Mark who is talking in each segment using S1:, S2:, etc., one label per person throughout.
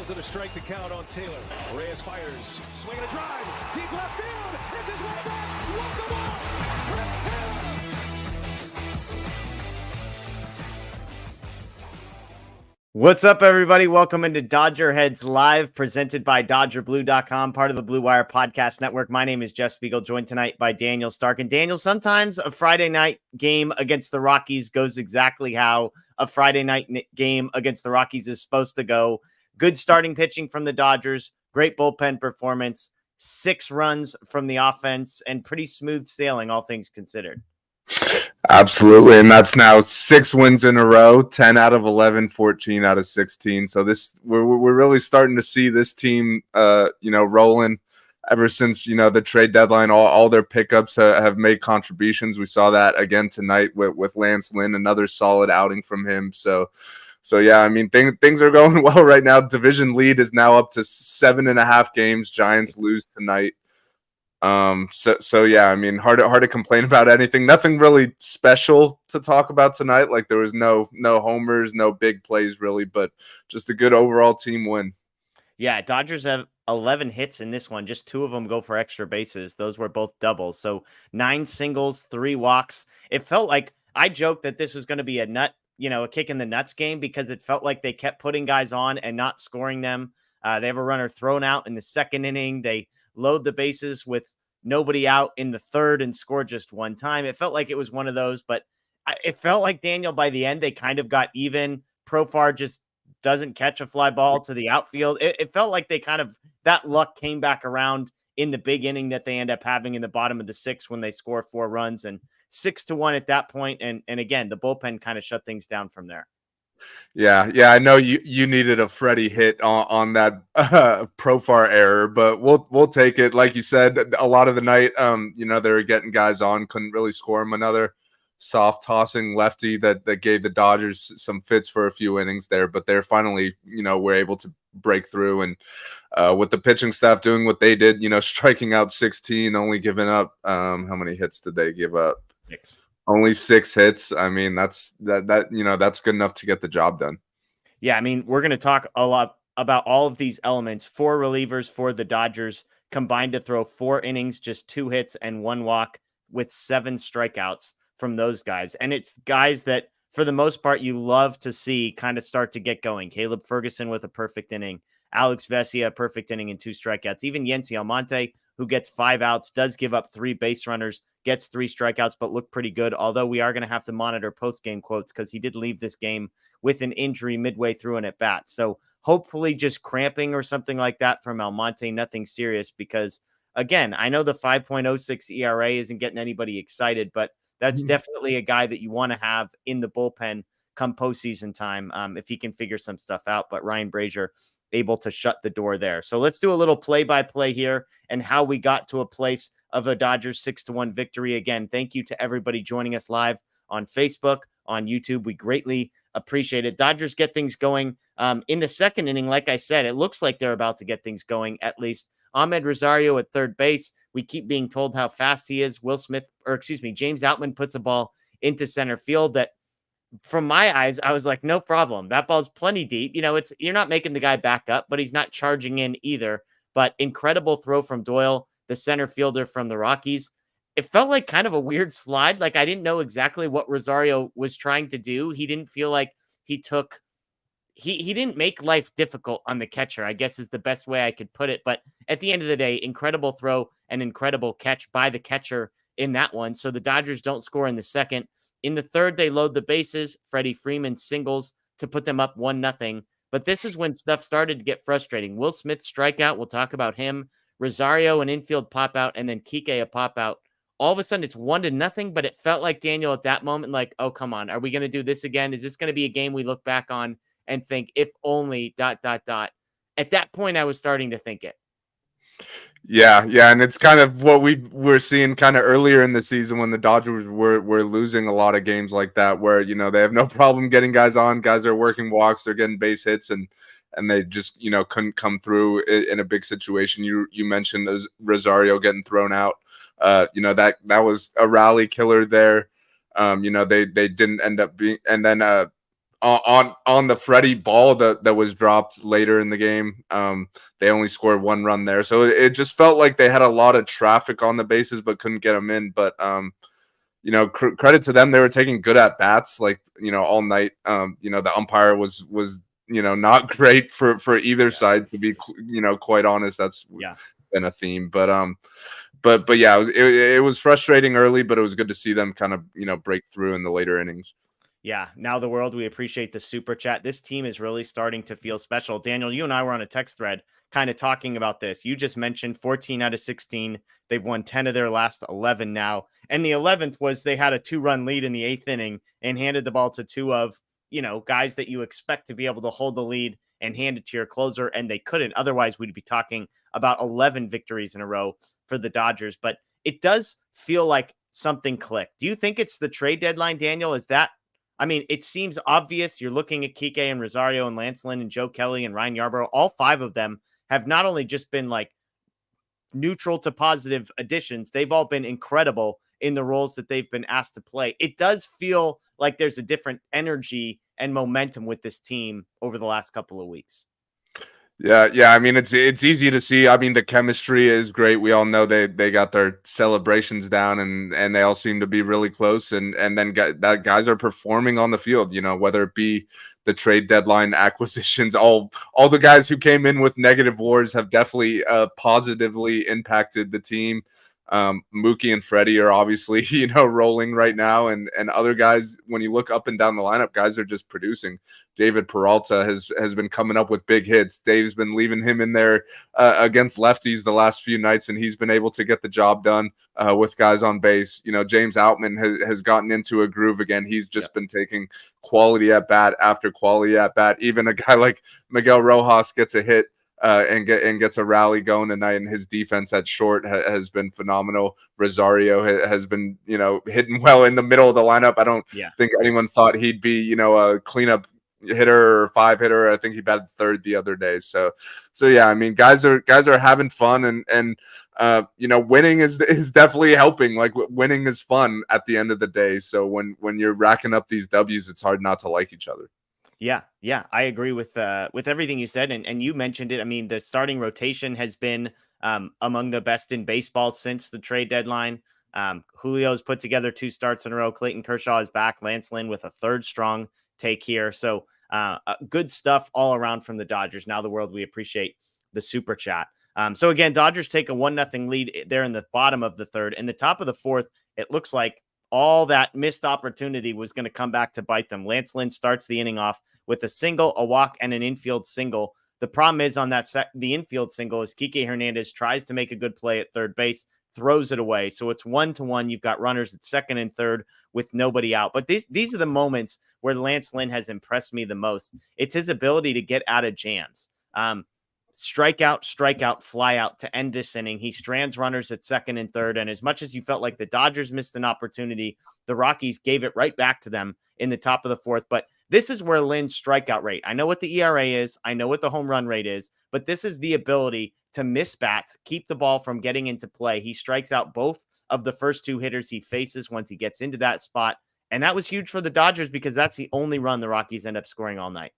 S1: calls it a strike to count on Taylor. Reyes fires, swing and a drive, deep left field, it's his way back, walk the ball, Chris Taylor.
S2: What's up, everybody? Welcome into DodgerHeads Live, presented by DodgerBlue.com, part of the Blue Wire Podcast Network. My name is Jeff Spiegel, joined tonight by Daniel Starkand. Daniel, sometimes a Friday night game against the Rockies goes exactly how a Friday night game against the Rockies is supposed to go. Good starting pitching from the Dodgers, great bullpen performance, 6 runs from the offense, and pretty smooth sailing, all things considered.
S3: Absolutely, and that's now 6 wins in a row, 10 out of 11, 14 out of 16. So we're really starting to see this team, rolling ever since, the trade deadline. All their pickups have made contributions. We saw that again tonight with Lance Lynn, another solid outing from him. So yeah, I mean, things are going well right now. Division lead is now up to 7.5 games. Giants lose tonight. So yeah, I mean, hard to complain about anything. Nothing really special to talk about tonight. Like, there was no homers, no big plays really, but just a good overall team win. Yeah,
S2: Dodgers have 11 hits in this one. Just 2 of them go for extra bases. Those were both doubles. So 9 singles, 3 walks. It felt like, I joked that this was going to be a kick in the nuts game, because it felt like they kept putting guys on and not scoring them. They have a runner thrown out in the second inning. They load the bases with nobody out in the third and score just 1 time. It felt like it was one of those, but it felt like, Daniel, by the end, they kind of got even. Profar just doesn't catch a fly ball to the outfield. It felt like they kind of, that luck came back around in the big inning that they end up having in the bottom of the 6th when they score 4 runs, and 6-1 at that point. And again, the bullpen kind of shut things down from there.
S3: Yeah, I know you needed a Freddie hit on that Profar error, but we'll take it. Like you said, a lot of the night, they were getting guys on, couldn't really score them. Another soft tossing lefty that gave the Dodgers some fits for a few innings there, but they're finally, were able to break through. And with the pitching staff doing what they did, striking out 16, only giving up, how many hits did they give up?
S2: 6.
S3: Only 6 hits. I mean, that's good enough to get the job done.
S2: Yeah, I mean, we're going to talk a lot about all of these elements. 4 relievers for the Dodgers combined to throw 4 innings, just 2 hits and 1 walk, with 7 strikeouts from those guys. And it's guys that, for the most part, you love to see kind of start to get going. Caleb Ferguson with a perfect inning. Alex Vesia, a perfect inning and 2 strikeouts. Even Yency Almonte, who gets 5 outs, does give up 3 base runners, gets 3 strikeouts, but looked pretty good. Although we are going to have to monitor post-game quotes, because he did leave this game with an injury midway through an at-bat. So hopefully just cramping or something like that from Almonte, nothing serious, because, again, I know the 5.06 ERA isn't getting anybody excited, but that's definitely a guy that you want to have in the bullpen come postseason time, if he can figure some stuff out. But Ryan Brazier able to shut the door there. So let's do a little play-by-play here and how we got to a place of a Dodgers 6-1 victory. Again, thank you to everybody joining us live on Facebook, on YouTube. We greatly appreciate it. Dodgers get things going in the second inning. Like I said, it looks like they're about to get things going, at least. Ahmed Rosario at third base. We keep being told how fast he is. James Outman puts a ball into center field that, from my eyes, I was like, no problem. That ball's plenty deep. You're not making the guy back up, but he's not charging in either. But incredible throw from Doyle, the center fielder from the Rockies. It felt like kind of a weird slide. Like, I didn't know exactly what Rosario was trying to do. He didn't feel like he didn't make life difficult on the catcher, I guess is the best way I could put it. But at the end of the day, incredible throw and incredible catch by the catcher in that one. So the Dodgers don't score in the second. In the third, they load the bases. Freddie Freeman singles to put them up 1-0. But this is when stuff started to get frustrating. Will Smith strikeout. We'll talk about him. Rosario, an infield pop out, and then Kike, a pop out. All of a sudden, it's 1-0, but it felt like, Daniel, at that moment, like, oh, come on. Are we going to do this again? Is this going to be a game we look back on and think, if only ... At that point, I was starting to think it.
S3: Yeah, and it's kind of what we were seeing kind of earlier in the season when the Dodgers were losing a lot of games like that, where they have no problem getting guys on. Guys are working walks, they're getting base hits, and they just couldn't come through in a big situation. You mentioned Rosario getting thrown out. That was a rally killer there. They didn't end up being, and then on the Freddie ball that was dropped later in the game. They only scored 1 run there, so it just felt like they had a lot of traffic on the bases but couldn't get them in. But credit to them, they were taking good at bats, like all night. The umpire was not great for either side, to be quite honest. That's been a theme, but yeah, it was frustrating early, but it was good to see them kind of break through in the later innings.
S2: Yeah. Now the world, we appreciate the super chat. This team is really starting to feel special. Daniel, you and I were on a text thread kind of talking about this. You just mentioned 14 out of 16. They've won 10 of their last 11 now. And the 11th was they had a 2-run lead in the 8th inning and handed the ball to 2 of, guys that you expect to be able to hold the lead and hand it to your closer. And they couldn't. Otherwise, we'd be talking about 11 victories in a row for the Dodgers. But it does feel like something clicked. Do you think it's the trade deadline, Daniel? It seems obvious. You're looking at Kike and Rosario and Lance Lynn and Joe Kelly and Ryan Yarbrough. All 5 of them have not only just been like neutral to positive additions, they've all been incredible in the roles that they've been asked to play. It does feel like there's a different energy and momentum with this team over the last couple of weeks.
S3: Yeah. It's easy to see. The chemistry is great. We all know they got their celebrations down, and they all seem to be really close. And then guys are performing on the field. Whether it be the trade deadline acquisitions, all the guys who came in with negative wars have definitely positively impacted the team. Mookie and Freddie are obviously rolling right now, and other guys, when you look up and down the lineup, guys are just producing. David Peralta has been coming up with big hits. Dave's been leaving him in there against lefties the last few nights, and he's been able to get the job done with guys on base. James Outman has gotten into a groove again. He's just been taking quality at bat after quality at bat. Even a guy like Miguel Rojas gets a hit and gets a rally going tonight, and his defense at short has been phenomenal. Rosario has been hitting well in the middle of the lineup. I don't think anyone thought he'd be a cleanup hitter or 5 hitter. I think he batted 3rd the other day. So yeah, guys are having fun, and winning is definitely helping. Like, winning is fun at the end of the day. So when you're racking up these W's, it's hard not to like each other.
S2: Yeah, I agree with everything you said, and you mentioned it. The starting rotation has been among the best in baseball since the trade deadline. Julio's put together 2 starts in a row. Clayton Kershaw is back. Lance Lynn with a 3rd strong take here. So good stuff all around from the Dodgers. Now the world, we appreciate the super chat. So again, Dodgers take a 1-0 lead there in the bottom of the 3rd. In the top of the 4th, it looks like all that missed opportunity was going to come back to bite them. Lance Lynn starts the inning off with a single, a walk, and an infield single. The problem is on that the infield single is Kike Hernandez tries to make a good play at 3rd base, throws it away. So it's 1-1. You've got runners at 2nd and 3rd with nobody out. But these are the moments where Lance Lynn has impressed me the most. It's his ability to get out of jams. Strikeout, fly out to end this inning. He strands runners at 2nd and 3rd. And as much as you felt like the Dodgers missed an opportunity, the Rockies gave it right back to them in the top of the 4th. But this is where Lynn's strikeout rate, I know what the ERA is, I know what the home run rate is, but this is the ability to miss bats, keep the ball from getting into play. He strikes out both of the first 2 hitters he faces once he gets into that spot. And that was huge for the Dodgers because that's the only run the Rockies end up scoring all night.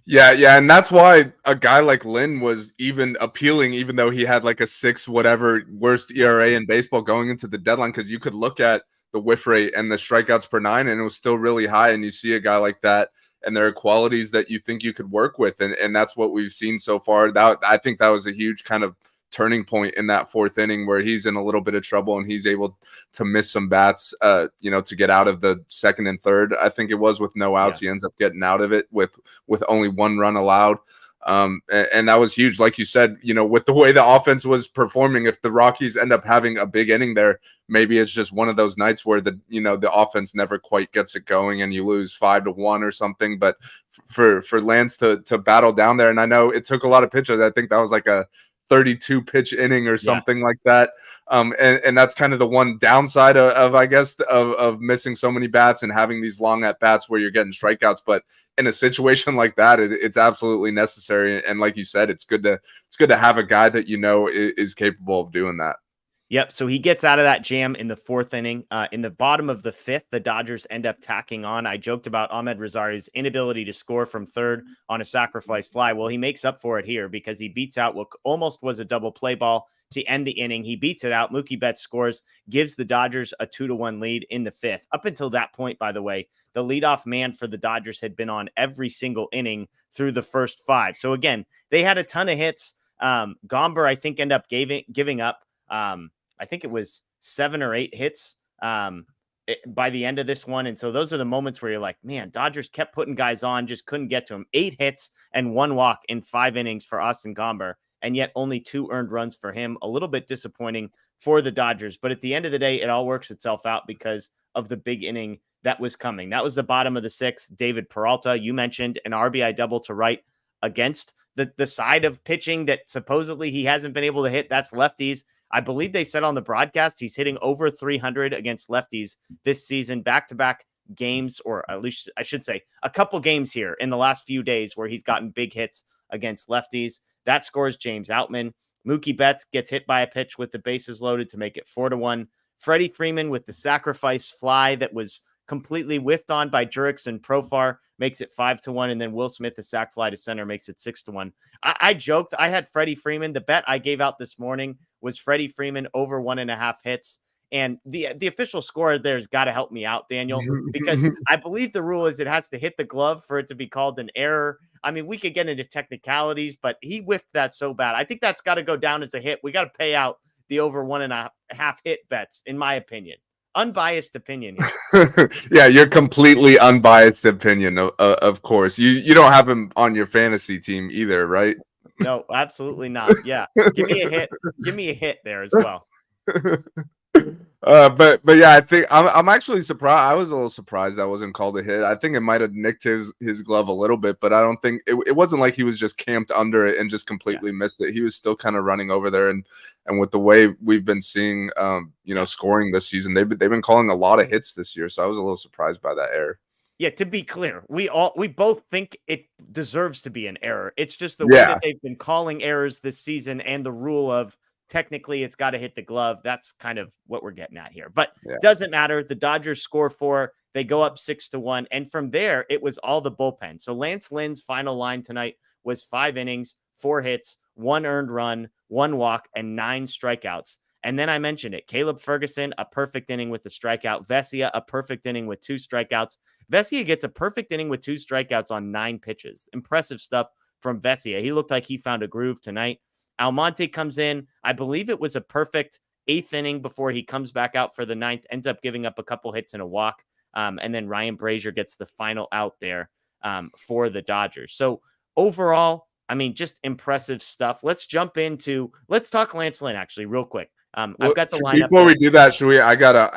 S3: Yeah, and that's why a guy like Lynn was even appealing, even though he had like a 6 whatever worst ERA in baseball going into the deadline, because you could look at the whiff rate and the strikeouts per 9, and it was still really high. And you see a guy like that, and there are qualities that you think you could work with, and that's what we've seen so far. I think that was a huge kind of turning point in that 4th inning where he's in a little bit of trouble and he's able to miss some bats, to get out of the 2nd and 3rd. I think it was with no outs. He ends up getting out of it with only 1 run allowed. And that was huge. Like you said, with the way the offense was performing, if the Rockies end up having a big inning there, maybe it's just one of those nights where the offense never quite gets it going and you lose 5-1 or something. But for Lance to battle down there, and I know it took a lot of pitches. I think that was like a 32 pitch inning or something like that. And that's kind of the one downside of missing so many bats and having these long at bats where you're getting strikeouts. But in a situation like that, it's absolutely necessary. And like you said, it's good to have a guy that is capable of doing that.
S2: Yep. So he gets out of that jam in the fourth inning. In the bottom of the fifth, the Dodgers end up tacking on. I joked about Ahmed Rosario's inability to score from third on a sacrifice fly. Well, he makes up for it here because he beats out what almost was a double play ball to end the inning. He beats it out. Mookie Betts scores, gives the Dodgers a 2-1 lead in the fifth. Up until that point, by the way, the leadoff man for the Dodgers had been on every single inning through the first five. So again, they had a ton of hits. Gomber, I think, ended up giving up. I think it was 7 or 8 hits by the end of this one. And so those are the moments where you're like, man, Dodgers kept putting guys on, just couldn't get to him. 8 hits and 1 walk in 5 innings for Austin Gomber, and yet only 2 earned runs for him. A little bit disappointing for the Dodgers. But at the end of the day, it all works itself out because of the big inning that was coming. That was the bottom of the 6th. David Peralta, you mentioned an RBI double to right against the side of pitching that supposedly he hasn't been able to hit. That's lefties. I believe they said on the broadcast he's hitting over 300 against lefties this season, back-to-back games, or at least I should say a couple games here in the last few days where he's gotten big hits against lefties. That scores James Outman. Mookie Betts gets hit by a pitch with the bases loaded to make it 4-1. Freddie Freeman with the sacrifice fly that was completely whiffed on by Jurix and Profar makes it 5-1. And then Will Smith, the sac fly to center, makes it 6-1. I joked. I had Freddie Freeman. The bet I gave out this morning was Freddie Freeman over 1.5 hits. And the official score there's got to help me out, Daniel, because I believe the rule is it has to hit the glove for it to be called an error. I mean, we could get into technicalities, but he whiffed that so bad. I think that's got to go down as a hit. We got to pay out the over 1.5 hit bets, in my opinion. Unbiased opinion here.
S3: Yeah, your completely unbiased opinion, of course. You don't have him on your fantasy team either, right?
S2: No, absolutely not. Yeah, give me a hit. Give me a hit there as well.
S3: But yeah, I think I'm actually surprised. I was a little surprised that wasn't called a hit. I think it might have nicked his glove a little bit, but I don't think it wasn't like he was just camped under it and just completely missed it. He was still kind of running over there, and with the way we've been seeing, scoring this season, they've been calling a lot of hits this year. So I was a little surprised by that error.
S2: Yeah, to be clear, we both think it deserves to be an error. It's just the way that they've been calling errors this season and the rule of technically it's got to hit the glove. That's kind of what we're getting at here. But doesn't matter. The Dodgers score 4. They go up 6-1. And from there, it was all the bullpen. So Lance Lynn's final line tonight was 5 innings, 4 hits, 1 earned run, 1 walk, and 9 strikeouts. And then I mentioned it. Caleb Ferguson, a perfect inning with a strikeout. Vesia, a perfect inning with 2 strikeouts. Vesia gets a perfect inning with 2 strikeouts on 9 pitches. Impressive stuff from Vesia. He looked like he found a groove tonight. Almonte comes in. I believe it was a perfect 8th inning before he comes back out for the 9th, ends up giving up a couple hits and a walk. And then Ryan Brazier gets the final out there for the Dodgers. So overall, I mean, just impressive stuff. Let's talk Lance Lynn actually real quick. I've got the lineup.
S3: Before we do that, I got a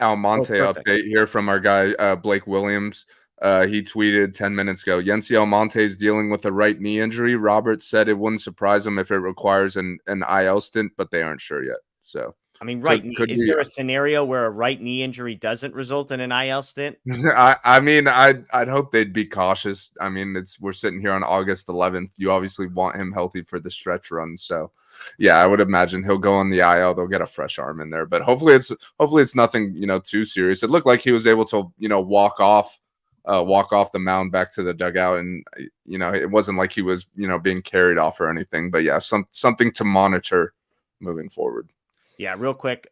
S3: Almonte update here from our guy, Blake Williams. He tweeted 10 minutes ago, Yency Almonte is dealing with a right knee injury. Robert said it wouldn't surprise him if it requires an IL stint, but they aren't sure yet. So,
S2: I mean, is there a scenario where a right knee injury doesn't result in an IL stint?
S3: I mean, I'd hope they'd be cautious. I mean, we're sitting here on August 11th. You obviously want him healthy for the stretch run. So, yeah, I would imagine he'll go on the IL. They'll get a fresh arm in there, but hopefully it's nothing, too serious. It looked like he was able to, walk off the mound back to the dugout, and it wasn't like he was being carried off or anything. But yeah, something to monitor moving forward.
S2: Yeah, real quick,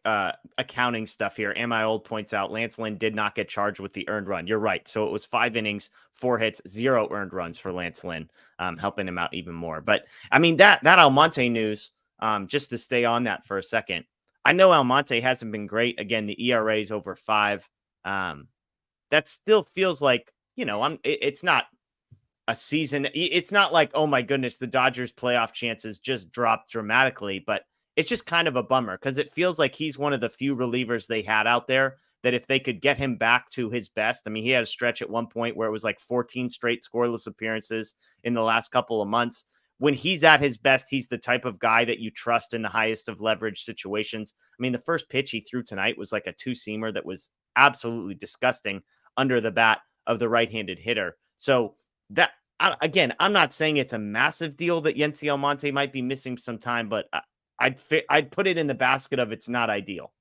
S2: accounting stuff here. Am I Old points out Lance Lynn did not get charged with the earned run. You're right. So it was 5 innings, 4 hits, 0 earned runs for Lance Lynn, helping him out even more. But I mean, that Almonte news, just to stay on that for a second. I know Almonte hasn't been great. Again, the ERA is over 5. That still feels like, it's not a season. It's not like, oh my goodness, the Dodgers playoff chances just dropped dramatically, but it's just kind of a bummer because it feels like he's one of the few relievers they had out there that if they could get him back to his best. I mean, he had a stretch at one point where it was like 14 straight scoreless appearances in the last couple of months. When he's at his best, he's the type of guy that you trust in the highest of leverage situations. I mean, the first pitch he threw tonight was like a 2-seamer that was absolutely disgusting under the bat of the right-handed hitter. So that, again, I'm not saying it's a massive deal that Yency Almonte might be missing some time, but I'd put it in the basket of it's not ideal.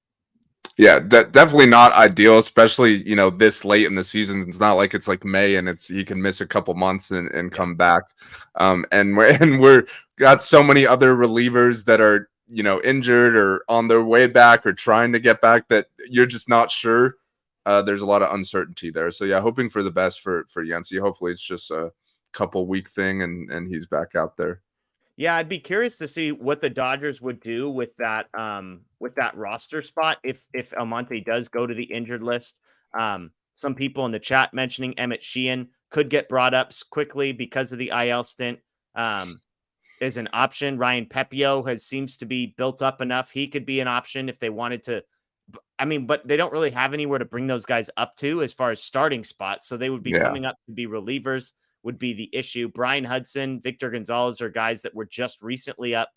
S3: Yeah, definitely not ideal, especially, this late in the season. It's not like it's like May and he can miss a couple months and come back. And we're got so many other relievers that are, injured or on their way back or trying to get back that you're just not sure. There's a lot of uncertainty there. So yeah, hoping for the best for Yancey. Hopefully it's just a couple week thing and he's back out there.
S2: Yeah, I'd be curious to see what the Dodgers would do with that roster spot if Almonte does go to the injured list. Some people in the chat mentioning Emmett Sheehan could get brought up quickly because of the IL stint. Is an option. Ryan Pepio seems to be built up enough. He could be an option if they wanted to. I mean, but they don't really have anywhere to bring those guys up to as far as starting spots. So they would be coming up to be relievers would be the issue. Brian Hudson, Victor Gonzalez are guys that were just recently up.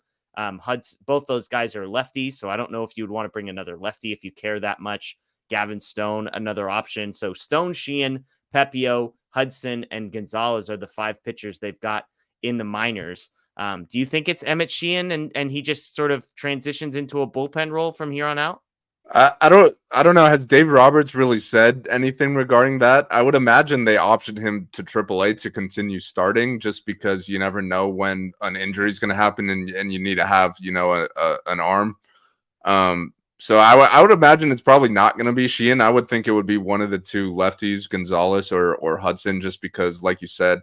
S2: Both those guys are lefties, so I don't know if you would want to bring another lefty if you care that much. Gavin Stone, another option. So Stone, Sheehan, Pepio, Hudson, and Gonzalez are the 5 pitchers they've got in the minors. Do you think it's Emmett Sheehan and he just sort of transitions into a bullpen role from here on out?
S3: I don't know. Has Dave Roberts really said anything regarding that? I would imagine they optioned him to AAA to continue starting just because you never know when an injury is going to happen and you need to have, an arm. So I would imagine it's probably not going to be Sheehan. I would think it would be one of the 2 lefties, Gonzalez or Hudson, just because, like you said,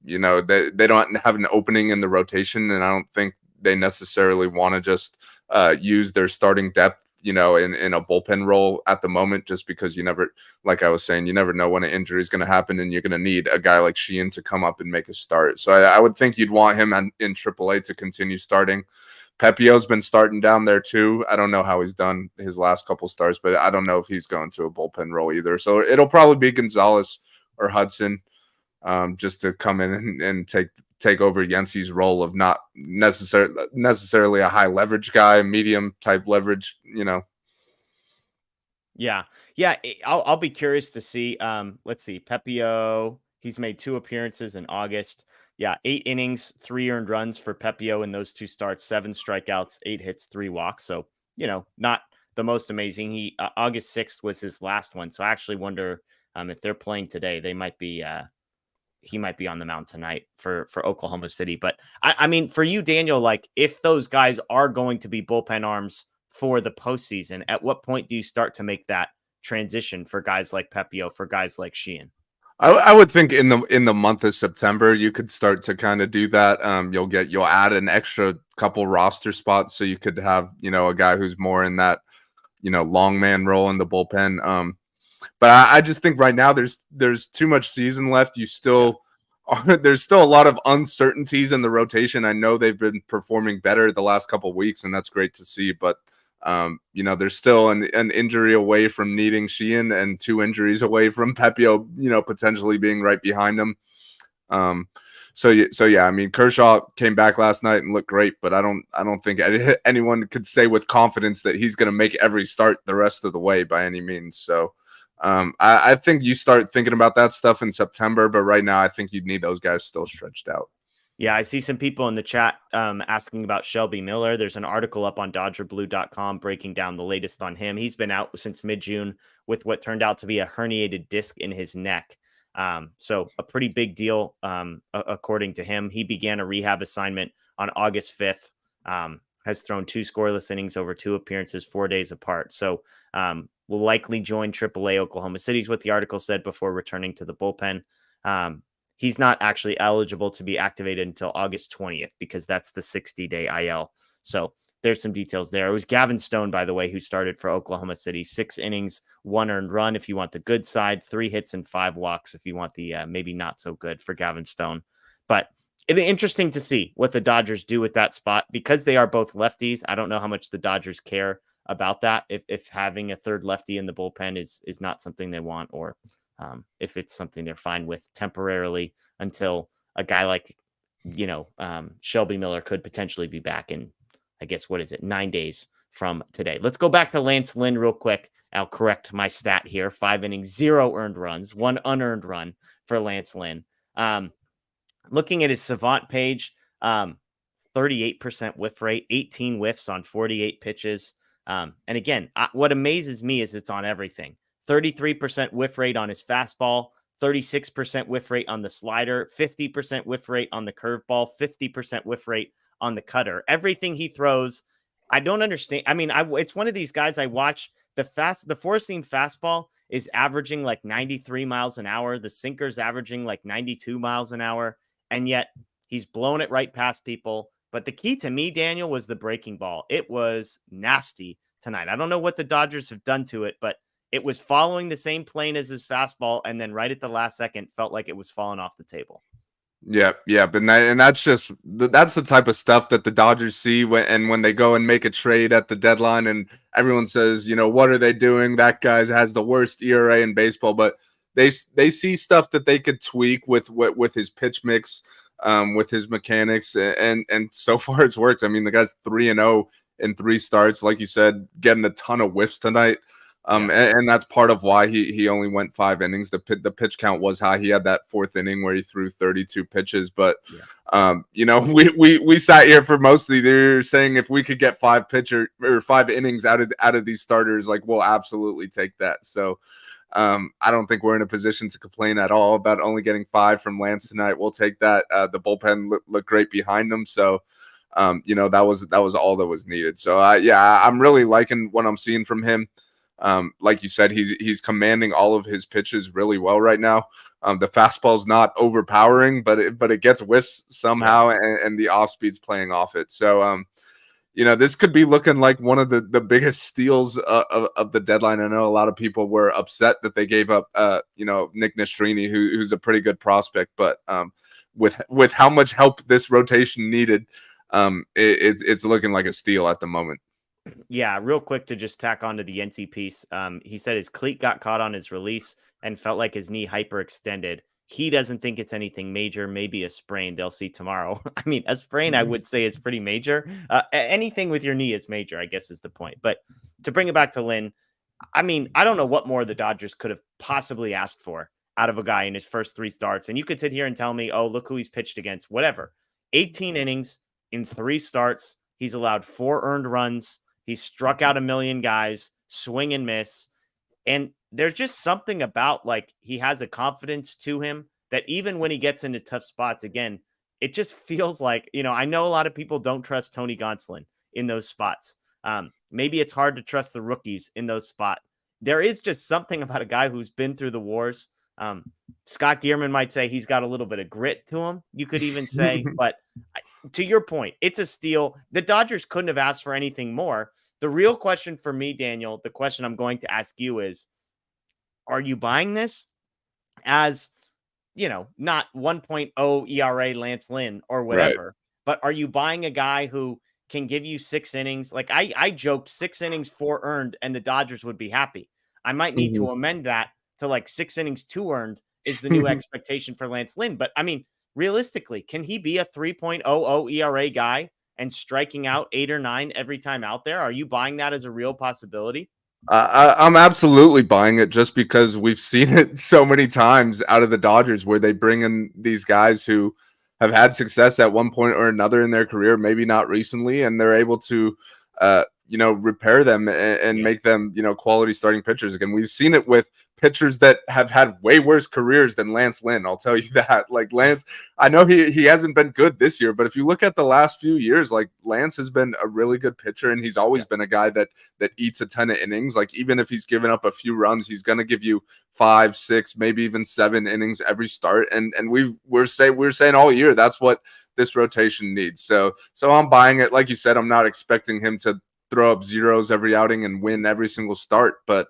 S3: they don't have an opening in the rotation, and I don't think they necessarily want to just use their starting depth, in a bullpen role at the moment, just because like I was saying, you never know when an injury is going to happen, and you're going to need a guy like Sheehan to come up and make a start. So I would think you'd want him in AAA to continue starting. Pepio's been starting down there too. I don't know how he's done his last couple starts, but I don't know if he's going to a bullpen role either. So it'll probably be Gonzalez or Hudson, just to come in and take over Yancey's role of not necessarily a high leverage guy, medium type leverage,
S2: Yeah. I'll be curious to see. Let's see. Pepio, he's made 2 appearances in August. Yeah, 8 innings, 3 earned runs for Pepio in those 2 starts, 7 strikeouts, 8 hits, 3 walks. So, not the most amazing. He August 6th was his last one. So I actually wonder if they're playing today, they might be he might be on the mound tonight for Oklahoma City. But I mean, for you, Daniel, like if those guys are going to be bullpen arms for the postseason, at what point do you start to make that transition for guys like Pepio, for guys like Sheehan?
S3: I would think in the month of September, you could start to kind of do that. You'll add an extra couple roster spots. So you could have, a guy who's more in that, long man role in the bullpen. But I just think right now there's too much season left. There's still a lot of uncertainties in the rotation. I know they've been performing better the last couple of weeks, and that's great to see. But there's still an injury away from needing Sheehan and 2 injuries away from Pepio, potentially being right behind him. So yeah, I mean, Kershaw came back last night and looked great, but I don't think anyone could say with confidence that he's going to make every start the rest of the way by any means. So I think you start thinking about that stuff in September, but right now I think you'd need those guys still stretched out.
S2: Yeah, I see some people in the chat asking about Shelby Miller. There's an article up on DodgerBlue.com breaking down the latest on him. He's been out since mid-June with what turned out to be a herniated disc in his neck. So a pretty big deal, according to him. He began a rehab assignment on August 5th, has thrown 2 scoreless innings over 2 appearances 4 days apart. So will likely join AAA Oklahoma City, is what the article said, before returning to the bullpen. He's not actually eligible to be activated until August 20th because that's the 60-day IL. So there's some details there. It was Gavin Stone, by the way, who started for Oklahoma City. 6 innings, 1 earned run if you want the good side, 3 hits and 5 walks if you want the maybe not so good for Gavin Stone. But it'd be interesting to see what the Dodgers do with that spot because they are both lefties. I don't know how much the Dodgers care about that, if having a third lefty in the bullpen is not something they want, or if it's something they're fine with temporarily until a guy like, Shelby Miller could potentially be back in, I guess, 9 days from today. Let's go back to Lance Lynn real quick. I'll correct my stat here. 5 innings, 0 earned runs, 1 unearned run for Lance Lynn. Looking at his Savant page, 38% whiff rate, 18 whiffs on 48 pitches. And again, what amazes me is it's on everything. 33% whiff rate on his fastball, 36% whiff rate on the slider, 50% whiff rate on the curveball, 50% whiff rate on the cutter. Everything he throws, I don't understand. I mean, it's one of these guys I watch. The four-seam fastball is averaging like 93 miles an hour. The sinker's averaging like 92 miles an hour. And yet he's blown it right past people. But the key to me, Daniel, was the breaking ball. It was nasty tonight. I don't know what the Dodgers have done to it, but it was following the same plane as his fastball. And then right at the last second, felt like it was falling off the table.
S3: Yeah, but that's the type of stuff that the Dodgers see when they go and make a trade at the deadline, and everyone says, what are they doing? That guy has the worst ERA in baseball, but they see stuff that they could tweak with his pitch mix, with his mechanics, and so far it's worked. I mean, the guy's 3-0 in 3 starts, like you said, getting a ton of whiffs tonight. And that's part of why he only went 5 innings. The pitch count was high. He had that 4th inning where he threw 32 pitches. But we sat here for most of the year saying if we could get 5 innings out of these starters, like we'll absolutely take that. So I don't think we're in a position to complain at all about only getting 5 from Lance tonight. We'll take that. The bullpen looked great behind him. So that was all that was needed. So I'm really liking what I'm seeing from him. Like you said, he's commanding all of his pitches really well right now. The fastball's not overpowering, but it gets whiffs somehow, and the off speed's playing off it. So, this could be looking like one of the biggest steals of the deadline. I know a lot of people were upset that they gave up, Nick Nastrini, who's a pretty good prospect, but with how much help this rotation needed, it's looking like a steal at the moment.
S2: Yeah, real quick to just tack on to the NC piece. He said his cleat got caught on his release and felt like his knee hyperextended. He doesn't think it's anything major, maybe a sprain. They'll see tomorrow. I mean, a sprain, I would say, is pretty major. Anything with your knee is major, I guess, is the point. But to bring it back to Lynn, I mean, I don't know what more the Dodgers could have possibly asked for out of a guy in his first 3 starts. And you could sit here and tell me, oh, look who he's pitched against, whatever. 18 innings in 3 starts. He's allowed 4 earned runs. He struck out 1 million guys, swing and miss. And there's just something about, like, he has a confidence to him that even when he gets into tough spots, again, it just feels like, I know a lot of people don't trust Tony Gonsolin in those spots. Maybe it's hard to trust the rookies in those spots. There is just something about a guy who's been through the wars. Scott Gearman might say he's got a little bit of grit to him, you could even say, but to your point, it's a steal. The Dodgers couldn't have asked for anything more. The real question for me, Daniel, the question I'm going to ask you is, are you buying this as, not 1.0 ERA Lance Lynn or whatever, right, but are you buying a guy who can give you 6 innings? Like I joked 6 innings, 4 earned, and the Dodgers would be happy. I might need to amend that to like 6 innings, 2 earned is the new expectation for Lance Lynn. But I mean, realistically, can he be a 3.00 ERA guy and striking out 8 or 9 every time out there? Are you buying that as a real possibility?
S3: I'm absolutely buying it, just because we've seen it so many times out of the Dodgers where they bring in these guys who have had success at one point or another in their career, maybe not recently, and they're able to, repair them and make them, quality starting pitchers again. We've seen it with pitchers that have had way worse careers than Lance Lynn. I'll tell you that. Like Lance, I know he hasn't been good this year, but if you look at the last few years, like Lance has been a really good pitcher, and he's always been a guy that eats a ton of innings. Like even if he's given up a few runs, he's going to give you 5, 6, maybe even 7 innings every start. And we're saying all year that's what this rotation needs. So I'm buying it. Like you said, I'm not expecting him to throw up zeros every outing and win every single start, but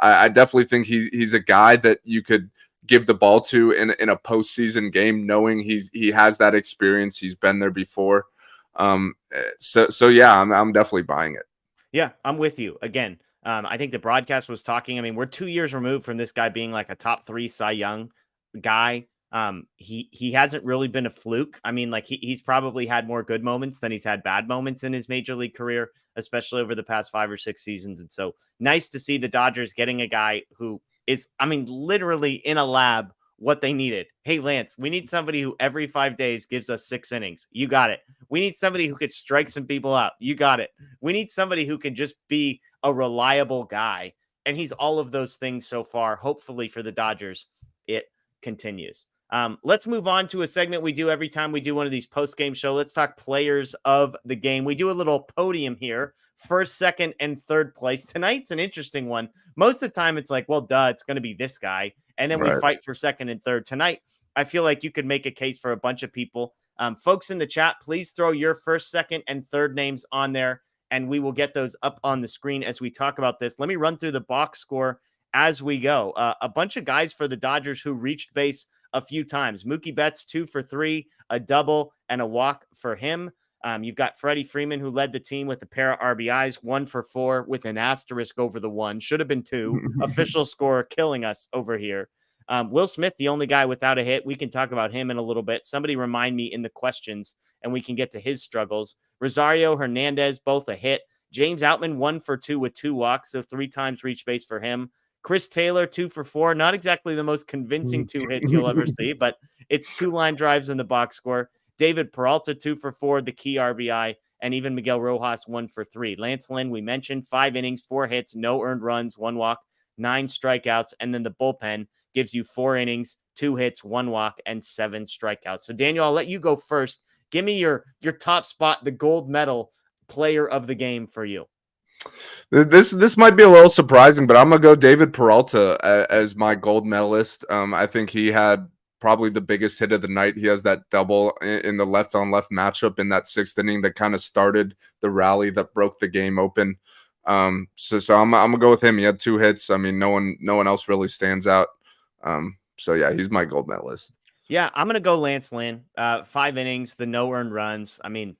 S3: I definitely think he's a guy that you could give the ball to in a postseason game, knowing he has that experience. He's been there before. So yeah, I'm definitely buying it.
S2: Yeah, I'm with you. Again, I think the broadcast was talking. I mean, we're 2 years removed from this guy being like a top 3 Cy Young guy. He hasn't really been a fluke. I mean, like he's probably had more good moments than he's had bad moments in his major league career, especially over the past 5 or 6 seasons. And so nice to see the Dodgers getting a guy who is, I mean, literally in a lab what they needed. Hey, Lance, we need somebody who every 5 days gives us 6 innings. You got it. We need somebody who could strike some people out. You got it. We need somebody who can just be a reliable guy. And he's all of those things so far. Hopefully for the Dodgers, it continues. Let's move on to a segment we do every time we do one of these post-game show. Let's talk players of the game. We do a little podium here. First, second, and third place. Tonight's an interesting one. Most of the time, it's like, well, duh, it's going to be this guy. And then we fight for second and third. Tonight, I feel like you could make a case for a bunch of people. Folks in the chat, please throw your first, second, and third names on there, and we will get those up on the screen as we talk about this. Let me run through the box score as we go. A bunch of guys for the Dodgers who reached base a few times. Mookie Betts, 2 for 3, a double, and a walk for him. You've got Freddie Freeman, who led the team with a pair of RBIs, 1 for 4 with an asterisk over the 1. Should have been 2. Official score killing us over here. Will Smith, the only guy without a hit. We can talk about him in a little bit. Somebody remind me in the questions, and we can get to his struggles. Rosario, Hernandez, both a hit. James Outman, 1 for 2 with 2 walks, so 3 times reach base for him. Chris Taylor, 2 for 4. Not exactly the most convincing 2 hits you'll ever see, but it's 2 line drives in the box score. David Peralta, 2 for 4, the key RBI, and even Miguel Rojas, 1 for 3. Lance Lynn, we mentioned, 5 innings, 4 hits, no earned runs, 1 walk, 9 strikeouts, and then the bullpen gives you 4 innings, 2 hits, 1 walk, and 7 strikeouts. So, Daniel, I'll let you go first. Give me your top spot, the gold medal player of the game for you.
S3: This might be a little surprising, but I'm going to go David Peralta as my gold medalist. I think he had probably the biggest hit of the night. He has that double in the left-on-left matchup in that 6th inning that kind of started the rally that broke the game open. So I'm going to go with him. He had 2 hits. I mean, no one else really stands out. So yeah, he's my gold medalist.
S2: Yeah, I'm going to go Lance Lynn. 5 innings, the no earned runs. I mean,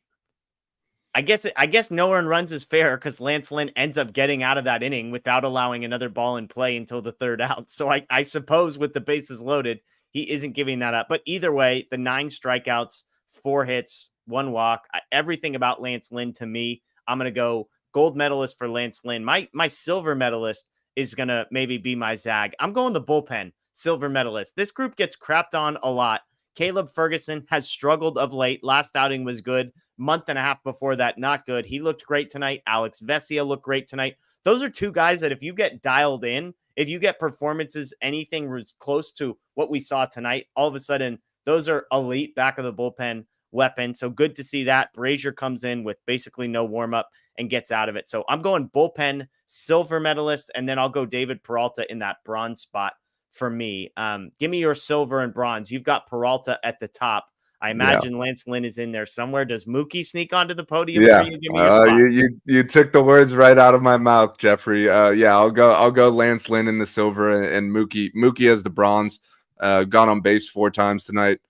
S2: I guess no earned runs is fair because Lance Lynn ends up getting out of that inning without allowing another ball in play until the 3rd out. So I suppose with the bases loaded, he isn't giving that up. But either way, the 9 strikeouts, 4 hits, 1 walk, everything about Lance Lynn to me, I'm going to go gold medalist for Lance Lynn. My silver medalist is going to maybe be my Zag. I'm going the bullpen silver medalist. This group gets crapped on a lot. Caleb Ferguson has struggled of late. Last outing was good. Month and a half before that, not good. He looked great tonight. Alex Vesia looked great tonight. Those are 2 guys that if you get dialed in, if you get performances, anything close to what we saw tonight, all of a sudden, those are elite back of the bullpen weapon. So good to see that. Brazier comes in with basically no warm-up and gets out of it. So I'm going bullpen silver medalist, and then I'll go David Peralta in that bronze spot for me. Give me your silver and bronze. You've got Peralta at the top. I imagine Lance Lynn is in there somewhere. Does Mookie sneak onto the podium?
S3: Yeah,
S2: Give me your spot.
S3: You took the words right out of my mouth, Jeffrey. Yeah, I'll go Lance Lynn in the silver and Mookie as the bronze. Got on base 4 times tonight.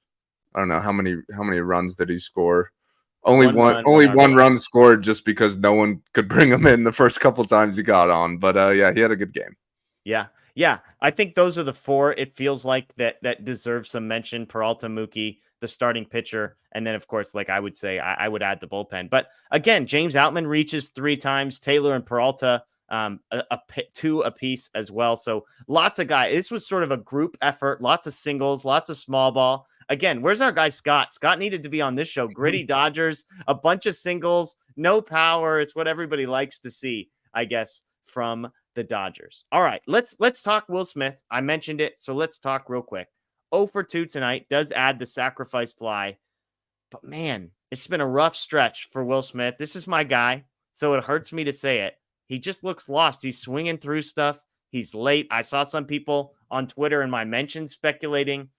S3: I don't know how many runs did he score. Only one run scored just because no one could bring him in the first couple times he got on. But yeah, he had a good game.
S2: Yeah. I think those are the 4. It feels like that deserves some mention. Peralta, Mookie, the starting pitcher, and then of course, like I would say, I would add the bullpen. But again, James Outman reaches 3 times. Taylor and Peralta, 2 apiece as well. So lots of guys. This was sort of a group effort. Lots of singles, lots of small ball. Again, where's our guy Scott? Scott needed to be on this show. Gritty Dodgers, a bunch of singles, no power. It's what everybody likes to see, I guess, from the Dodgers. All right, let's talk Will Smith. I mentioned it, so let's talk real quick. 0 for 2 tonight, does add the sacrifice fly. But man, it's been a rough stretch for Will Smith. This is my guy, so it hurts me to say it. He just looks lost. He's swinging through stuff. He's late. I saw some people on Twitter in my mentions speculating,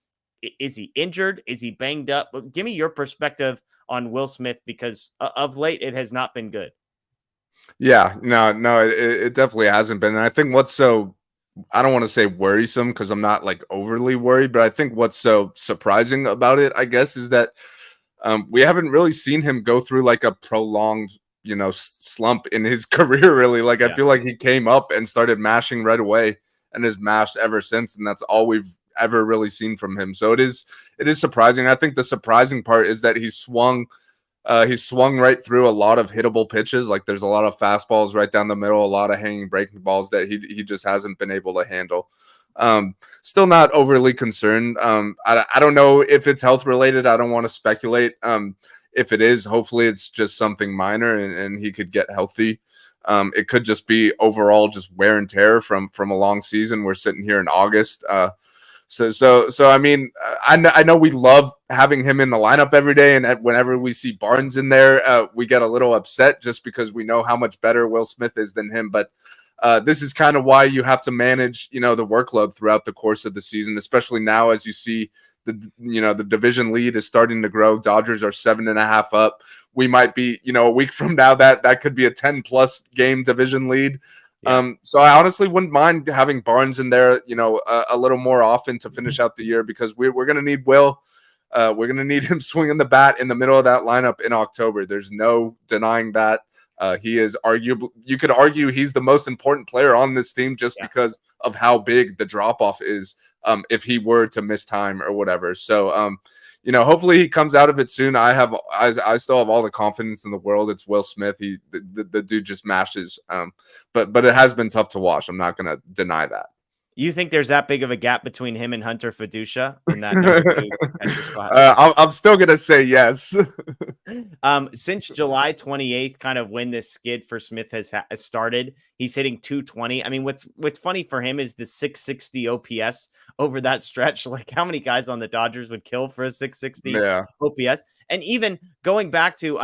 S2: is he injured? Is he banged up? But give me your perspective on Will Smith, because of late, it has not been good.
S3: Yeah, no, it definitely hasn't been. And I think what's so, I don't want to say worrisome because I'm not like overly worried, but I think what's so surprising about it, I guess, is that we haven't really seen him go through like a prolonged, slump in his career, really. Like, I feel like he came up and started mashing right away and has mashed ever since. And that's all we've ever really seen from him. So it is surprising. I think the surprising part is that he swung right through a lot of hittable pitches. Like, there's a lot of fastballs right down the middle, a lot of hanging breaking balls that he just hasn't been able to handle. Still not overly concerned. I don't know if it's health related. I don't want to speculate. If it is, hopefully it's just something minor and he could get healthy. It could just be overall just wear and tear from a long season. We're sitting here in August. So I mean, I know we love having him in the lineup every day, and whenever we see Barnes in there, we get a little upset just because we know how much better Will Smith is than him. But this is kind of why you have to manage, the workload throughout the course of the season, especially now as you see the division lead is starting to grow. Dodgers are 7.5 up. We might be, a week from now that could be a 10+ game division lead. Yeah. So I honestly wouldn't mind having Barnes in there, a little more often to finish out the year, because we're going to need Will. We're going to need him swinging the bat in the middle of that lineup in October. There's no denying that. He is arguably, you could argue he's the most important player on this team just because of how big the drop off is. If he were to miss time or whatever. So, hopefully he comes out of it soon. I still have all the confidence in the world. It's Will Smith. The dude just mashes. But it has been tough to watch. I'm not going to deny that.
S2: You think there's that big of a gap between him and Hunter Fiducia in that number 2 catcher spot?
S3: I'm still going to say yes.
S2: Since July 28th, kind of when this skid for Smith has started, he's hitting 220. I mean, what's funny for him is the 660 OPS over that stretch. Like, how many guys on the Dodgers would kill for a 660 OPS? And even going back to,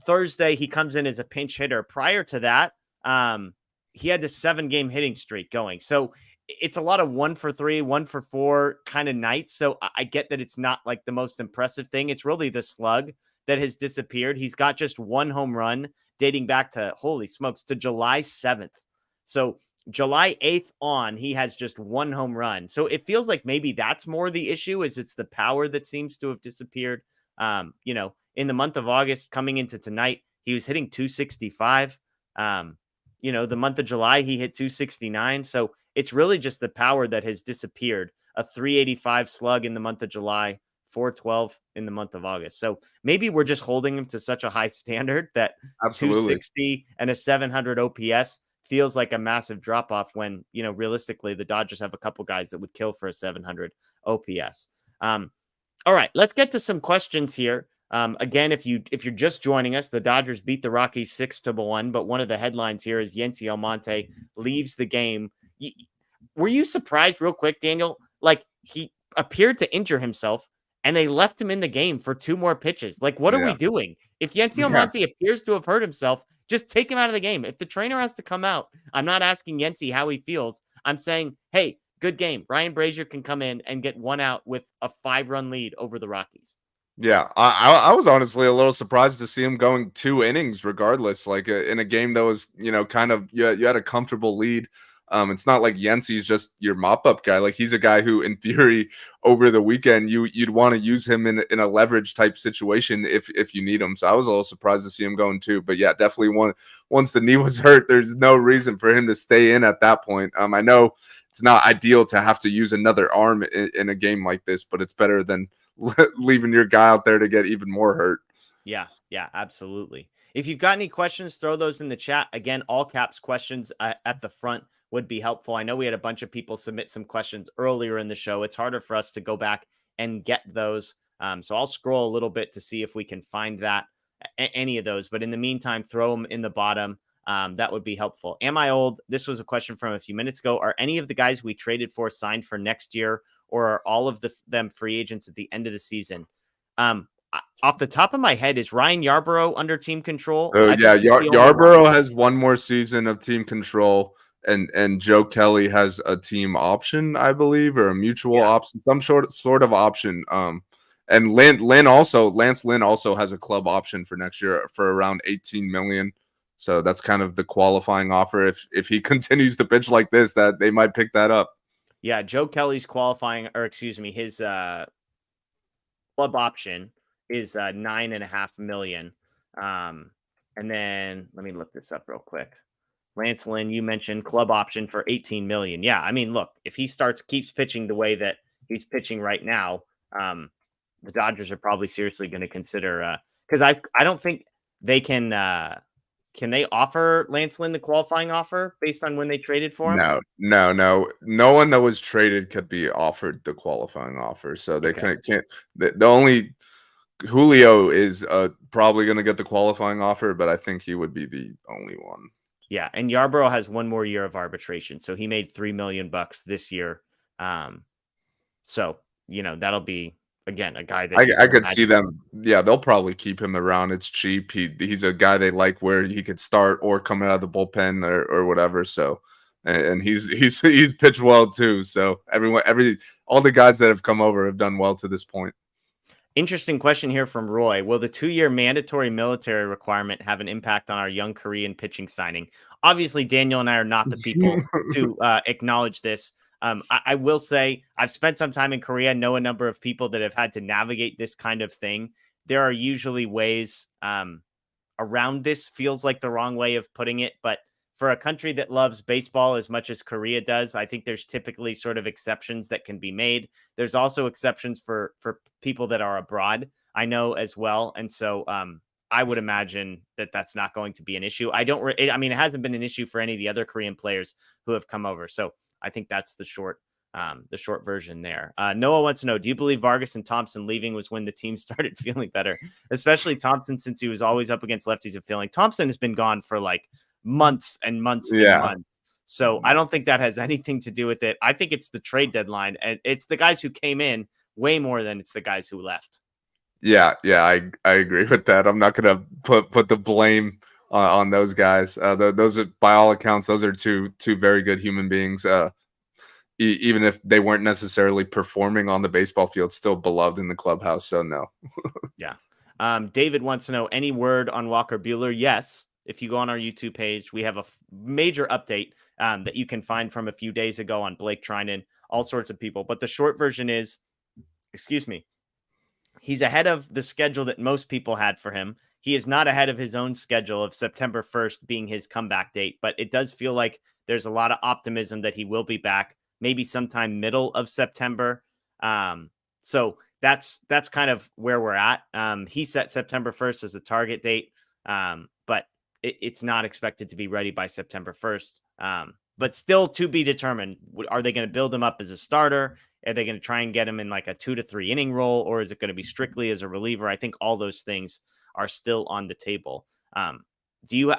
S2: Thursday, he comes in as a pinch hitter. Prior to that, he had this 7-game hitting streak going. So it's a lot of 1 for 3, 1 for 4 kind of nights. So I get that it's not like the most impressive thing. It's really the slug that has disappeared. He's got just 1 home run dating back to, holy smokes, to July 7th. So July 8th on, he has just 1 home run. So it feels like maybe that's more the issue, is it's the power that seems to have disappeared. In the month of August coming into tonight, he was hitting 265. The month of July, he hit 269. So it's really just the power that has disappeared. A 385 slug in the month of July, 412 in the month of August. So maybe we're just holding him to such a high standard that 260 and a 700 OPS feels like a massive drop off when, realistically, the Dodgers have a couple guys that would kill for a 700 OPS. All right, let's get to some questions here. Again, if you're just joining us, the Dodgers beat the Rockies 6-1, but one of the headlines here is Yency Almonte leaves the game. Were you surprised, real quick, Daniel? Like, he appeared to injure himself and they left him in the game for 2 more pitches. Like, what are we doing? If Yency Almonte appears to have hurt himself, just take him out of the game. If the trainer has to come out, I'm not asking Yency how he feels. I'm saying, hey, good game. Ryan Brazier can come in and get 1 out with a 5-run lead over the Rockies.
S3: Yeah, I was honestly a little surprised to see him going 2 innings regardless, like in a game that was, kind of, you had a comfortable lead. It's not like Yency's just your mop-up guy. Like, he's a guy who, in theory, over the weekend, you'd want to use him in a leverage type situation if you need him. So I was a little surprised to see him going 2. But yeah, definitely once the knee was hurt, there's no reason for him to stay in at that point. I know it's not ideal to have to use another arm in a game like this, but it's better than leaving your guy out there to get even more hurt.
S2: Yeah, absolutely. If you've got any questions, throw those in the chat. Again, all caps questions at the front would be helpful. I know we had a bunch of people submit some questions earlier in the show. It's harder for us to go back and get those. So I'll scroll a little bit to see if we can find any of those. But in the meantime, throw them in the bottom. That would be helpful. Am I old? This was a question from a few minutes ago. Are any of the guys we traded for signed for next year, or are all of them free agents at the end of the season? Off the top of my head, is Ryan Yarbrough under team control?
S3: Yarbrough has 1 more season of team control, and Joe Kelly has a team option, I believe, or a mutual option, some sort of option. And Lance Lynn also has a club option for next year for around $18 million. So that's kind of the qualifying offer. If he continues to pitch like this, that they might pick that up.
S2: Yeah, Joe Kelly's his club option is $9.5 million. And then let me look this up real quick. Lance Lynn, you mentioned club option for $18 million. Yeah, I mean, look, if he keeps pitching the way that he's pitching right now, the Dodgers are probably seriously going to consider, because I don't think they can can they offer Lance Lynn the qualifying offer based on when they traded for him?
S3: No one that was traded could be offered the qualifying offer. So they
S2: Okay.
S3: can't. The only Julio is probably going to get the qualifying offer, but I think he would be the only one.
S2: Yeah, and Yarbrough has one more year of arbitration, so he made $3 million this year. So that'll be again a guy that
S3: I could see them. Yeah, they'll probably keep him around. It's cheap. He's a guy they like where he could start or come out of the bullpen or whatever. So, and he's pitched well too. So all the guys that have come over have done well to this point.
S2: Interesting question here from Roy. Will the 2-year mandatory military requirement have an impact on our young Korean pitching signing? Obviously, Daniel and I are not the people to acknowledge this. I will say I've spent some time in Korea, know a number of people that have had to navigate this kind of thing. There are usually ways around this, feels like the wrong way of putting it, but for a country that loves baseball as much as Korea does, I think there's typically sort of exceptions that can be made. There's also exceptions for people that are abroad, I know as well. And so I would imagine that that's not going to be an issue. I mean, it hasn't been an issue for any of the other Korean players who have come over. So I think that's the short version there. Noah wants to know, do you believe Vargas and Thompson leaving was when the team started feeling better? Especially Thompson, since he was always up against lefties and feeling. Thompson has been gone for like months and months and months. So I don't think that has anything to do with it. I think it's the trade deadline, and it's the guys who came in way more than it's the guys who left.
S3: Yeah, I agree with that. I'm not gonna put the blame on those guys. Those are, by all accounts, those are two very good human beings. Even if they weren't necessarily performing on the baseball field, still beloved in the clubhouse. So no.
S2: Yeah. David wants to know, any word on Walker Buehler? Yes. If you go on our YouTube page, we have a major update that you can find from a few days ago on Blake Trinan, all sorts of people. But the short version is, he's ahead of the schedule that most people had for him. He is not ahead of his own schedule of September 1st being his comeback date, but it does feel like there's a lot of optimism that he will be back, maybe sometime middle of September. So that's kind of where we're at. He set September 1st as a target date, but it's not expected to be ready by September 1st. But still to be determined. Are they going to build him up as a starter? Are they going to try and get him in like a 2 to 3 inning role, or is it going to be strictly as a reliever? I think all those things are still on the table. Do you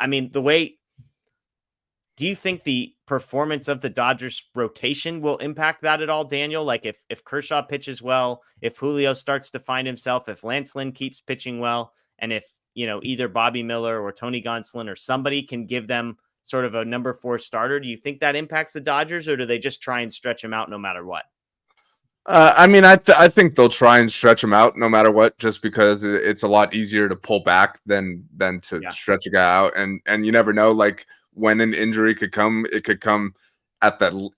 S2: think the performance of the Dodgers rotation will impact that at all, Daniel? Like if Kershaw pitches well, if Julio starts to find himself, if Lance Lynn keeps pitching well, and if, either Bobby Miller or Tony Gonsolin or somebody can give them sort of a number 4 starter, do you think that impacts the Dodgers, or do they just try and stretch him out no matter what?
S3: I think they'll try and stretch him out no matter what, just because it's a lot easier to pull back than to stretch a guy out. And you never know, like, when an injury could come. It could come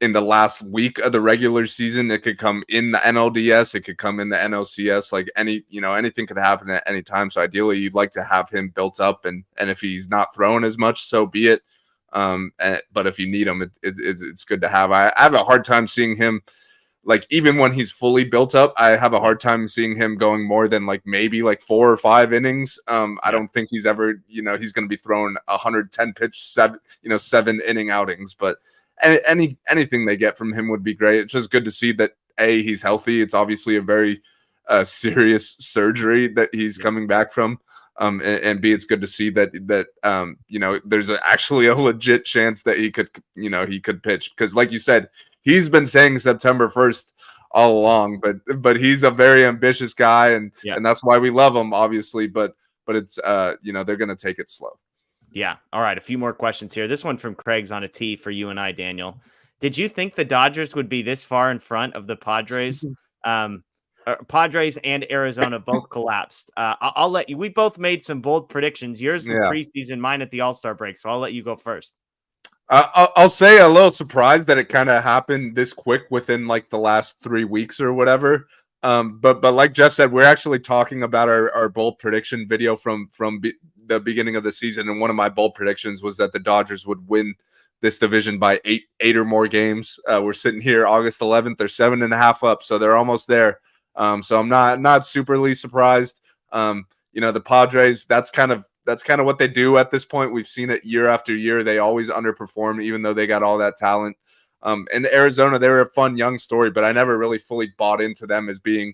S3: in the last week of the regular season. It could come in the NLDS. It could come in the NLCS. Like anything could happen at any time. So ideally, you'd like to have him built up, and if he's not throwing as much, so be it. But if you need him, it's good to have. I have a hard time seeing him, like, even when he's fully built up, I have a hard time seeing him going more than maybe 4 or 5 innings. I don't think he's ever, he's going to be throwing 110 pitch, 7 inning outings, but anything they get from him would be great. It's just good to see that A, he's healthy. It's obviously a very serious surgery that he's coming back from. And B, it's good to see that there's actually a legit chance that he could pitch, because like you said, he's been saying September 1st all along, but he's a very ambitious guy, and that's why we love him, obviously. But it's they're gonna take it slow.
S2: Yeah. All right. A few more questions here. This one from Craig's on a tee for you and I, Daniel. Did you think the Dodgers would be this far in front of the Padres? Padres and Arizona both collapsed. I'll let you. We both made some bold predictions. Yours in preseason, mine at the All-Star break. So I'll let you go first.
S3: I'll say a little surprised that it kind of happened this quick within the last 3 weeks or whatever. But like Jeff said, we're actually talking about our bold prediction video from the beginning of the season, and one of my bold predictions was that the Dodgers would win this division by eight or more games. We're sitting here August 11th. They're 7.5 up, so they're almost there. So I'm not superly surprised. The Padres, that's kind of that's kind of what they do at this point. We've seen it year after year. They always underperform, even though they got all that talent. And Arizona, they were a fun young story, but I never really fully bought into them as being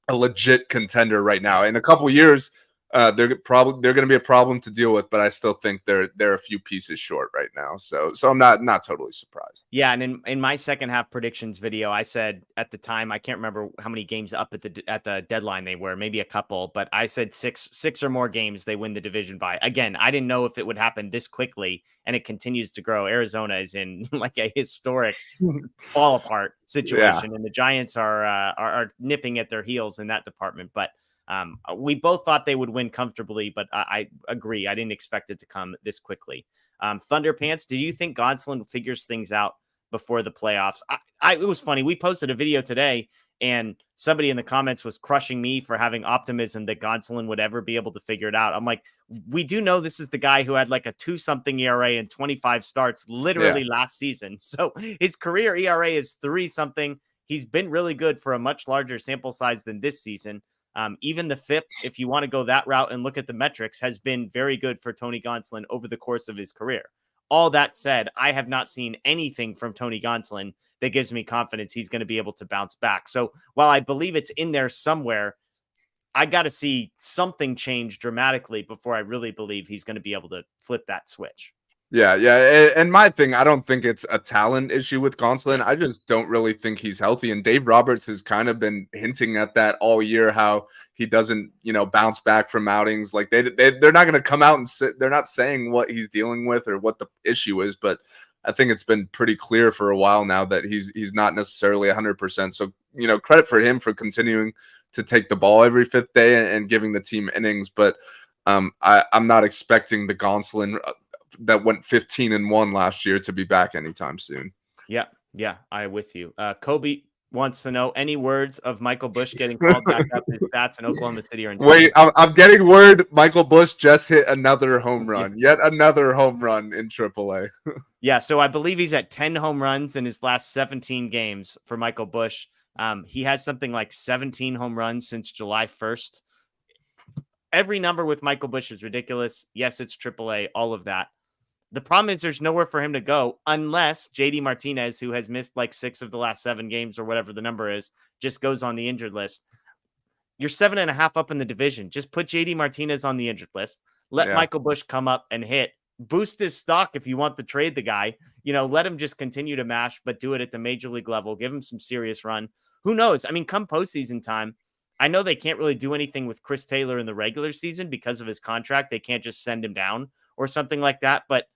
S3: a legit contender right now. In a couple years, they're going to be a problem to deal with, but I still think they're a few pieces short right now. So I'm not totally surprised.
S2: Yeah, and in my second half predictions video, I said at the time, I can't remember how many games up at the deadline they were, maybe a couple, but I said six or more games they win the division by. Again, I didn't know if it would happen this quickly, and it continues to grow. Arizona is in like a historic fall apart situation, and the Giants are nipping at their heels in that department, but. We both thought they would win comfortably, but I agree. I didn't expect it to come this quickly. Thunderpants, do you think Gonsolin figures things out before the playoffs? It was funny. We posted a video today, and somebody in the comments was crushing me for having optimism that Gonsolin would ever be able to figure it out. I'm like, we do know this is the guy who had like a 2-something ERA and 25 starts literally last season. So his career ERA is 3-something. He's been really good for a much larger sample size than this season. Even the FIP, if you want to go that route and look at the metrics, has been very good for Tony Gonsolin over the course of his career. All that said, I have not seen anything from Tony Gonsolin that gives me confidence he's going to be able to bounce back. So while I believe it's in there somewhere, I got to see something change dramatically before I really believe he's going to be able to flip that switch.
S3: Yeah. And my thing, I don't think it's a talent issue with Gonsolin. I just don't really think he's healthy. And Dave Roberts has kind of been hinting at that all year, how he doesn't, bounce back from outings. Like they're not going to come out and they're not saying what he's dealing with or what the issue is. But I think it's been pretty clear for a while now that he's not necessarily 100%. So, credit for him for continuing to take the ball every fifth day and giving the team innings. But I'm not expecting the Gonsolin that went 15-1 last year to be back anytime soon.
S2: Yeah, I with you. Kobe wants to know any words of Michael Busch getting called back up. His stats in Oklahoma City are insane.
S3: Wait, I'm getting word Michael Busch just hit another home run. Yet another home run in AAA.
S2: Yeah, so I believe he's at 10 home runs in his last 17 games for Michael Busch. He has something like 17 home runs since July 1st. Every number with Michael Busch is ridiculous. Yes, it's AAA, all of that. The problem is there's nowhere for him to go unless JD Martinez, who has missed like 6 of the last 7 games or whatever the number is, just goes on the injured list. You're 7.5 up in the division. Just put JD Martinez on the injured list. Let Michael Busch come up and hit. Boost his stock if you want to trade the guy. Let him just continue to mash, but do it at the major league level. Give him some serious run. Who knows? I mean, come postseason time, I know they can't really do anything with Chris Taylor in the regular season because of his contract. They can't just send him down or something like that. But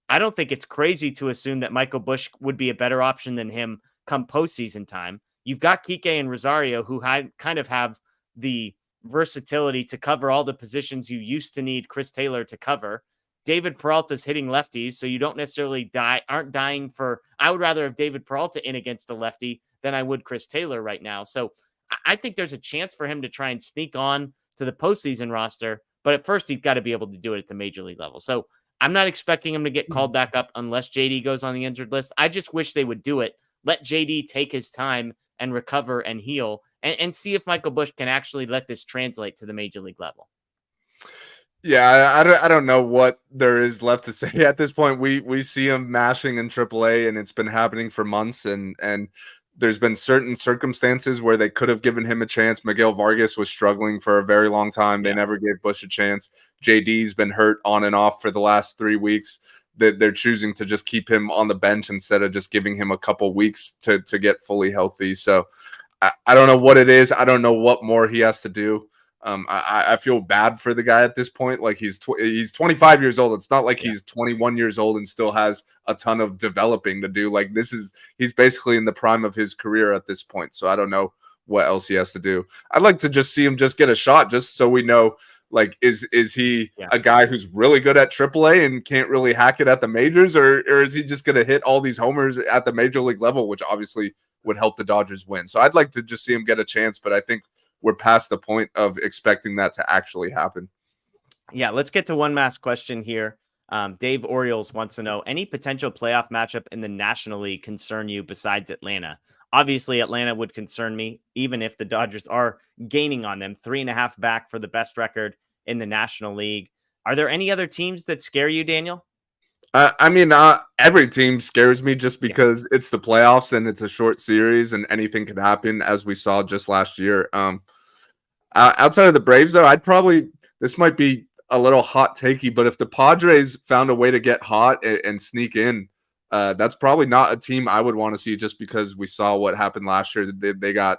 S2: I don't think it's crazy to assume that Michael Busch would be a better option than him come postseason time. You've got Kike and Rosario who kind of have the versatility to cover all the positions you used to need Chris Taylor to cover. David Peralta's hitting lefties, so you don't necessarily aren't dying for. I would rather have David Peralta in against a lefty than I would Chris Taylor right now. So I think there's a chance for him to try and sneak on to the postseason roster, but at first he's got to be able to do it at the major league level. So I'm not expecting him to get called back up unless JD goes on the injured list. I just wish they would do it. Let JD take his time and recover and heal and see if Michael Busch can actually let this translate to the major league level.
S3: Yeah, I don't know what there is left to say at this point. We see him mashing in AAA, and it's been happening for months, and there's been certain circumstances where they could have given him a chance. Miguel Vargas was struggling for a very long time. They never gave Busch a chance. JD's been hurt on and off for the last 3 weeks. They're choosing to just keep him on the bench instead of just giving him a couple weeks to get fully healthy. So I don't know what it is. I don't know what more he has to do. I feel bad for the guy at this point. Like he's 25 years old. It's not like he's 21 years old and still has a ton of developing to do. Like he's basically in the prime of his career at this point. So I don't know what else he has to do. I'd like to just see him just get a shot just so we know, like, is he a guy who's really good at AAA and can't really hack it at the majors, or is he just going to hit all these homers at the major league level, which obviously would help the Dodgers win. So I'd like to just see him get a chance, but I think we're past the point of expecting that to actually happen.
S2: Yeah, let's get to one last question here. Dave Orioles wants to know, any potential playoff matchup in the National League concern you besides Atlanta? Obviously, Atlanta would concern me, even if the Dodgers are gaining on them. 3.5 back for the best record in the National League. Are there any other teams that scare you, Daniel?
S3: Every team scares me just because it's the playoffs and it's a short series and anything can happen, as we saw just last year. Outside of the Braves, though, this might be a little hot takey, but if the Padres found a way to get hot and sneak in, that's probably not a team I would want to see, just because we saw what happened last year. They got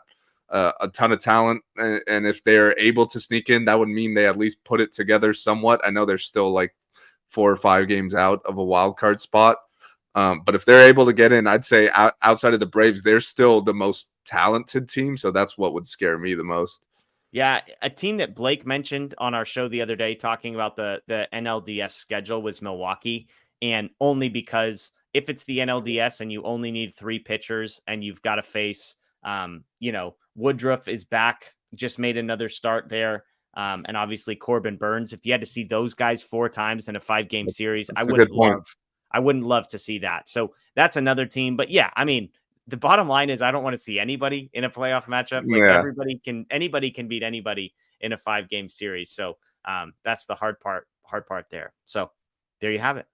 S3: a ton of talent, and if they're able to sneak in, that would mean they at least put it together somewhat. I know they're still like 4 or 5 games out of a wild card spot. But if they're able to get in, I'd say outside of the Braves, they're still the most talented team. So that's what would scare me the most.
S2: Yeah, a team that Blake mentioned on our show the other day talking about the NLDS schedule was Milwaukee. And only because if it's the NLDS and you only need 3 pitchers and you've got to face, Woodruff is back, just made another start there. And obviously Corbin Burns, if you had to see those guys 4 times in a 5-game series, I wouldn't love to see that. So that's another team. But yeah, I mean, the bottom line is I don't want to see anybody in a playoff matchup. Like anybody can beat anybody in a 5-game series. So that's the hard part there. So there you have it.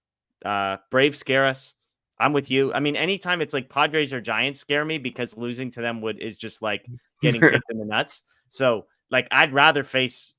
S2: Braves scare us. I'm with you. I mean, anytime it's like Padres or Giants scare me, because losing to them is just like getting kicked in the nuts. So like, I'd rather face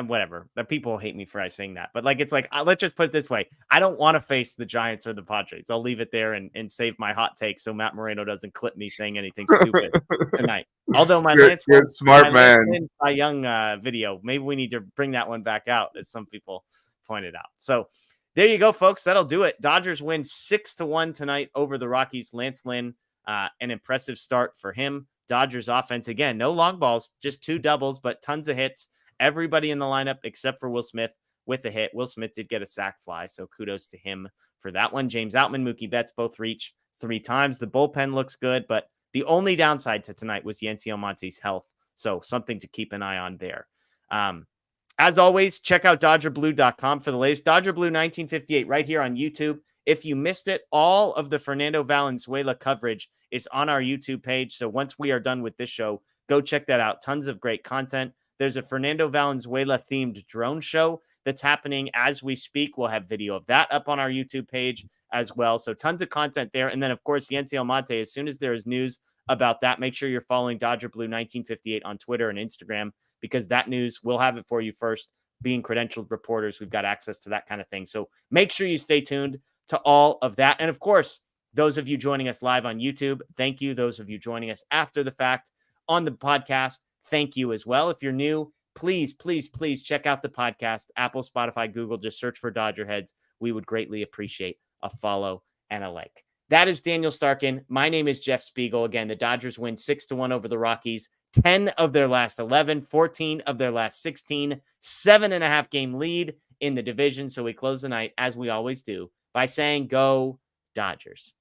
S2: whatever. People hate me for saying that, but like, it's like, let's just put it this way. I don't want to face the Giants or the Padres. I'll leave it there and save my hot take so Matt Moreno doesn't clip me saying anything stupid tonight. Although my Lance Cy Young video, maybe we need to bring that one back out, as some people pointed out. So there you go, folks. That'll do it. Dodgers win 6-1 tonight over the Rockies. Lance Lynn, an impressive start for him. Dodgers offense, again, no long balls, just 2 doubles, but tons of hits. Everybody in the lineup except for Will Smith with a hit. Will Smith did get a sac fly, so kudos to him for that one. James Outman, Mookie Betts both reach 3 times. The bullpen looks good, but the only downside to tonight was Yency Almonte's health, so something to keep an eye on there. As always, check out DodgerBlue.com for the latest. Dodger Blue 1958 right here on YouTube. If you missed it, all of the Fernando Valenzuela coverage is on our YouTube page. So once we are done with this show, go check that out. Tons of great content. There's a Fernando Valenzuela themed drone show that's happening as we speak. We'll have video of that up on our YouTube page as well. So tons of content there. And then, of course, Yency Almonte, as soon as there is news about that, make sure you're following Dodger Blue 1958 on Twitter and Instagram, because that news, we'll have it for you first. Being credentialed reporters, we've got access to that kind of thing. So make sure you stay tuned to all of that. And of course, those of you joining us live on YouTube, thank you. Those of you joining us after the fact on the podcast, thank you as well. If you're new, please check out the podcast, Apple, Spotify, Google. Just search for DodgerHeads. We would greatly appreciate a follow and a like. That is Daniel Starkand. My name is Jeff Spiegel. Again, the Dodgers win 6-1 over the Rockies. 10 of their last 11, 14 of their last 16, 7.5 game lead in the division. So we close the night, as we always do, by saying, go Dodgers.